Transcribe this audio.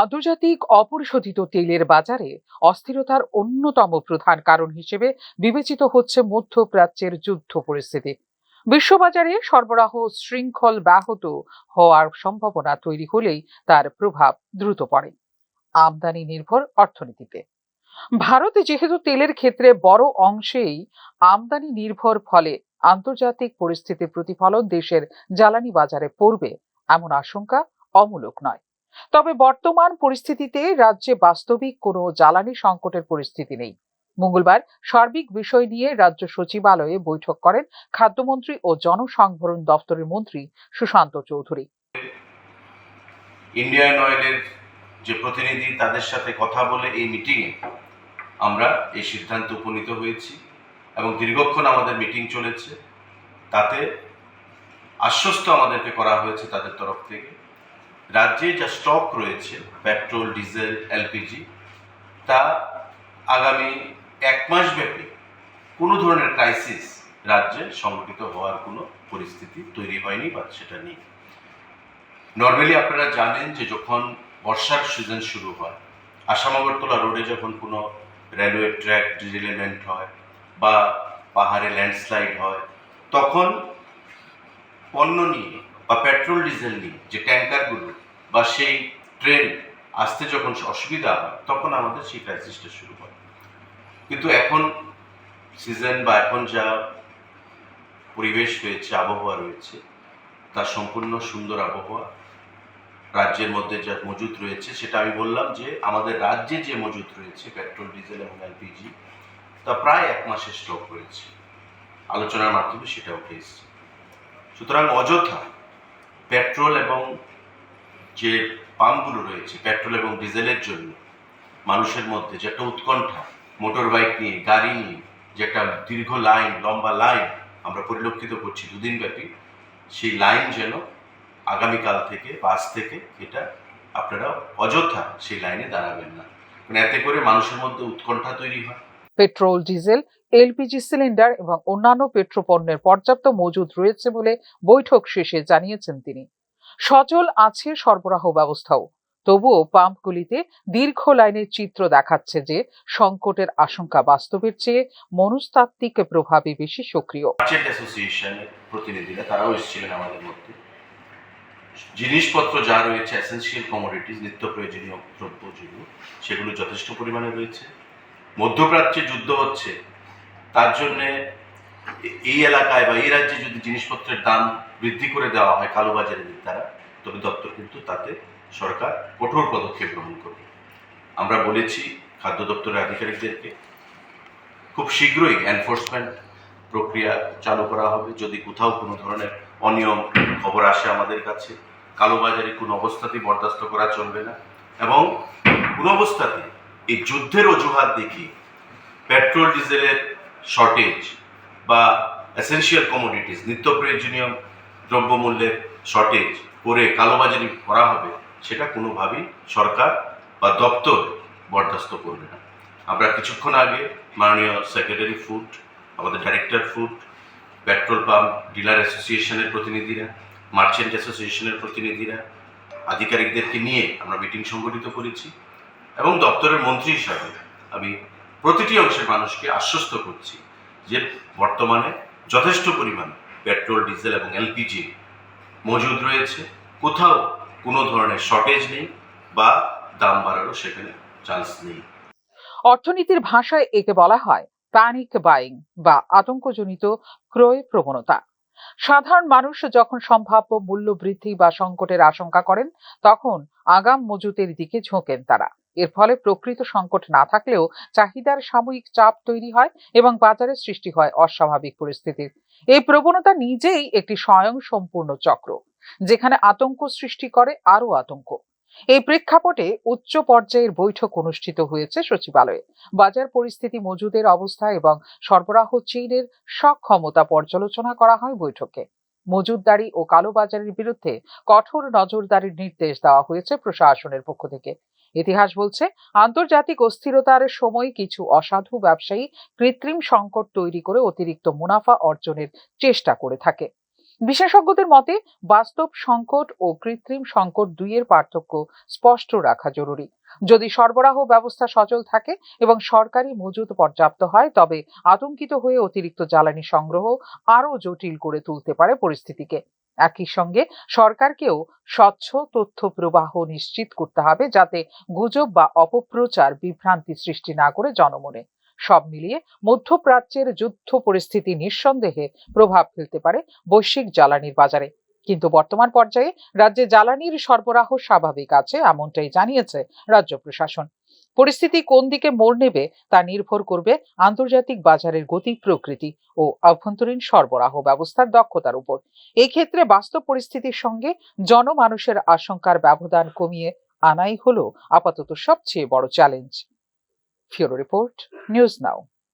আন্তর্জাতিক অপরিশোধিত তেলের বাজারে অস্থিরতার অন্যতম প্রধান কারণ হিসেবে বিবেচিত হচ্ছে মধ্যপ্রাচ্যের যুদ্ধ পরিস্থিতি। বিশ্ববাজারে সরবরাহ শৃঙ্খল ব্যাহত হওয়ার সম্ভাবনা তৈরি হলেই তার প্রভাব দ্রুত পড়ে আমদানি নির্ভর অর্থনীতিতে। ভারতে যেহেতু তেলের ক্ষেত্রে বড় অংশেই আমদানি নির্ভর, ফলে আন্তর্জাতিক পরিস্থিতির প্রতিফলন দেশের জ্বালানি বাজারে পড়বে এমন আশঙ্কা অমূলক নয়। তবে বর্তমান পরিস্থিতিতে রাজ্যে বাস্তবিক কোনো জ্বালানি সংকটের পরিস্থিতি নেই। মঙ্গলবার সার্বিক বিষয় নিয়ে রাজ্য সচিবালয়ে বৈঠক করেন খাদ্যমন্ত্রী ও জনসংভরণ দপ্তরের মন্ত্রী সুশান্ত চৌধুরী। ইন্ডিয়ান অয়েলের যে প্রতিনিধি, তাদের সাথে কথা বলে এই মিটিংয়ে আমরা এই সিদ্ধান্তে উপনীত হয়েছি এবং দীর্ঘক্ষণ আমাদের মিটিং চলেছে। তাতে আশ্বস্ত আমাদেরকে করা হয়েছে তাদের তরফ থেকে, রাজ্যে যা স্টক রয়েছে পেট্রোল, ডিজেল, এলপিজি, তা আগামী 1 মাস ব্যাপী কোনো ধরনের ক্রাইসিস রাজ্যে সংঘটিত হওয়ার কোনো পরিস্থিতি তৈরি হয়নি বা সেটা নেই। নর্মালি আপনারা জানেন যে যখন বর্ষার সিজন শুরু হয়, আসাম আগরতলা রোডে যখন কোনো রেলওয়ে ট্র্যাক ডিরেলমেন্ট হয় বা পাহাড়ে ল্যান্ডস্লাইড হয়, তখন পণ্য নিয়ে বা পেট্রোল ডিজেল নিয়ে যে ট্যাঙ্কারগুলো বা সেই ট্রেন আসতে যখন অসুবিধা হয়, তখন আমাদের সেই ক্রাইসিসটা শুরু হয়। কিন্তু এখন সিজন বা এখন যা পরিবেশ রয়েছে, আবহাওয়া রয়েছে, তা সম্পূর্ণ সুন্দর আবহাওয়া। রাজ্যের মধ্যে যা মজুত রয়েছে, সেটা আমি বললাম যে আমাদের রাজ্যে যে মজুত রয়েছে পেট্রোল, ডিজেল এবং এলপিজি, তা প্রায় 1 মাসের স্টক রয়েছে। আলোচনার মাধ্যমে সেটা উঠে এসছে। সুতরাং অযথা পেট্রোল এবং যে পাম্পগুলো রয়েছে পেট্রোল এবং ডিজেলের জন্য মানুষের মধ্যে যে একটা উৎকণ্ঠা, মোটর বাইক নিয়ে, গাড়ি নিয়ে যে একটা দীর্ঘ লাইন, লম্বা লাইন আমরা পরিলক্ষিত করছি 2 দিন ব্যাপী, সেই লাইন যেন আগামীকাল থেকে বা আজ থেকে এটা আপনারা অযথা সেই লাইনে দাঁড়াবেন না, মানে এতে করে মানুষের মধ্যে উৎকণ্ঠা তৈরি হয়। পেট্রোল, ডিজেল, এলপিজি সিলিন্ডার এবং অন্যান্য পেট্রোপণ্যের পর্যাপ্ত মজুদ রয়েছে বলে বৈঠক শেষে জানিয়েছেন তিনি। সচল আছে সরবরাহ ব্যবস্থাও। তবুও পাম্পগুলিতে দীর্ঘ লাইনের চিত্র দেখাচ্ছে যে সংকটের আশঙ্কা বাস্তবের চেয়ে মনস্তাত্ত্বিক প্রভাবে বেশি সক্রিয়। মার্চেন্ট অ্যাসোসিয়েশনের প্রতিনিধিরা তারাও এসেছিলেন আমাদের মধ্যে। জিনিসপত্র যা রয়েছে, এসেনশিয়াল কমোডিটিস, নিত্য প্রয়োজনীয় দ্রব্য যেগুলো, সেগুলো যথেষ্ট পরিমাণে রয়েছে। মধ্যপ্রাচ্যে যুদ্ধ হচ্ছে, তার জন্যে এই এলাকায় বা এই রাজ্যে যদি জিনিসপত্রের দাম বৃদ্ধি করে দেওয়া হয় কালোবাজারের দ্বারা, তবে দপ্তর কিন্তু তাতে সরকার কঠোর পদক্ষেপ গ্রহণ করবে। আমরা বলেছি খাদ্য দপ্তরের আধিকারিকদেরকে খুব শীঘ্রই এনফোর্সমেন্ট প্রক্রিয়া চালু করা হবে। যদি কোথাও কোনো ধরনের অনিয়ম খবর আসে আমাদের কাছে, কালোবাজারি কোনো অবস্থাতেই বরদাস্ত করা চলবে না এবং কোনো অবস্থাতে এই যুদ্ধের অজুহাত দেখিয়ে পেট্রোল ডিজেলের শর্টেজ বা এসেনশিয়াল কমোডিটিস, নিত্য প্রয়োজনীয় দ্রব্যমূল্যের শর্টেজ করে কালোবাজারি করা হবে, সেটা কোনোভাবেই সরকার বা দপ্তর বরদাস্ত করবে না। আমরা কিছুক্ষণ আগে মাননীয় সেক্রেটারি ফুড, আমাদের director food, petrol pump dealer অ্যাসোসিয়েশনের প্রতিনিধিরা, মার্চেন্ট অ্যাসোসিয়েশনের প্রতিনিধিরা, আধিকারিকদেরকে নিয়ে আমরা মিটিং সংগঠিত করেছি এবং দপ্তরের মন্ত্রী হিসাবে আমি প্রতিটি অংশের মানুষকে আশ্বস্ত করছি যে বর্তমানে যথেষ্ট পরিমাণ পেট্রোল, ডিজেল এবং এলপিজি মজুদ রয়েছে, কোথাও কোনো ধরনের শর্টেজ নেই বা দাম বাড়ারও সেখানে চান্স নেই। অর্থনীতির ভাষায় একে বলা হয় প্যানিক বাইং বা আতঙ্কজনিত ক্রয় প্রবণতা। সাধারণ মানুষ যখন সম্ভাব্য মূল্য বৃদ্ধি বা সংকটের আশঙ্কা করেন, তখন আগাম মজুতের দিকে ঝোঁকেন তারা। এর ফলে প্রকৃত সংকট না থাকলেও চাহিদার সাময়িক চাপ তৈরি হয় এবং বাজারে সৃষ্টি হয় অস্বাভাবিক পরিস্থিতির। এই প্রবণতা নিজেই একটি স্বয়ংসম্পূর্ণ চক্র, যেখানে আতঙ্ক সৃষ্টি করে আরো আতঙ্ক। এই প্রেক্ষাপটে উচ্চ পর্যায়ের বৈঠক অনুষ্ঠিত হয়েছে সচিবালয়ে। বাজার পরিস্থিতি, মজুদের অবস্থা এবং সরবরাহ চেইনের সক্ষমতা পর্যালোচনা করা হয় বৈঠকে। মজুতদারি ও কালোবাজারের বিরুদ্ধে কঠোর নজরদারির নির্দেশ দেওয়া হয়েছে প্রশাসনের পক্ষ থেকে। ইতিহাস বলছে, আন্তর্জাতিক অস্থিরতার সময় কিছু অসাধু ব্যবসায়ী কৃত্রিম সংকট তৈরি করে অতিরিক্ত মুনাফা অর্জনের চেষ্টা করে থাকে। বিশেষজ্ঞদের মতে বাস্তব সংকট ও কৃত্রিম সংকট দুইয়ের পার্থক্য স্পষ্ট রাখা জরুরি। যদি সরবরাহ ব্যবস্থা সচল থাকে এবং সরকারি মজুদ পর্যাপ্ত হয়, তবে আতঙ্কিত হয়ে অতিরিক্ত জ্বালানি সংগ্রহ আরও জটিল করে তুলতে পারে পরিস্থিতিকে। একই সঙ্গে সরকারকেও স্বচ্ছ তথ্য প্রবাহ নিশ্চিত করতে হবে, যাতে গুজব বা অপপ্রচার বিভ্রান্তি সৃষ্টি না করে জনমনে। সব মিলিয়ে মধ্যপ্রাচ্যের যুদ্ধ পরিস্থিতি নিঃসন্দেহে প্রভাব ফেলতে পারে বৈশ্বিক জ্বালানির বাজারে, কিন্তু বর্তমান পর্যায়ে রাজ্যে জ্বালানির সরবরাহ স্বাভাবিক আছে, এমনটাই জানিয়েছে রাজ্য প্রশাসন। পরিস্থিতি কোন দিকে মোড় নেবে তা নির্ভর করবে আন্তর্জাতিক বাজারের গতি প্রকৃতি ও অভ্যন্তরীণ সরবরাহ ব্যবস্থার দক্ষতার উপর। এই ক্ষেত্রে বাস্তব পরিস্থিতির সঙ্গে জনমানুষের আশঙ্কার ব্যবধান কমিয়ে আনাই হলো আপাতত সবচেয়ে বড় চ্যালেঞ্জ। ফিউরো রিপোর্ট, নিউজ নাও।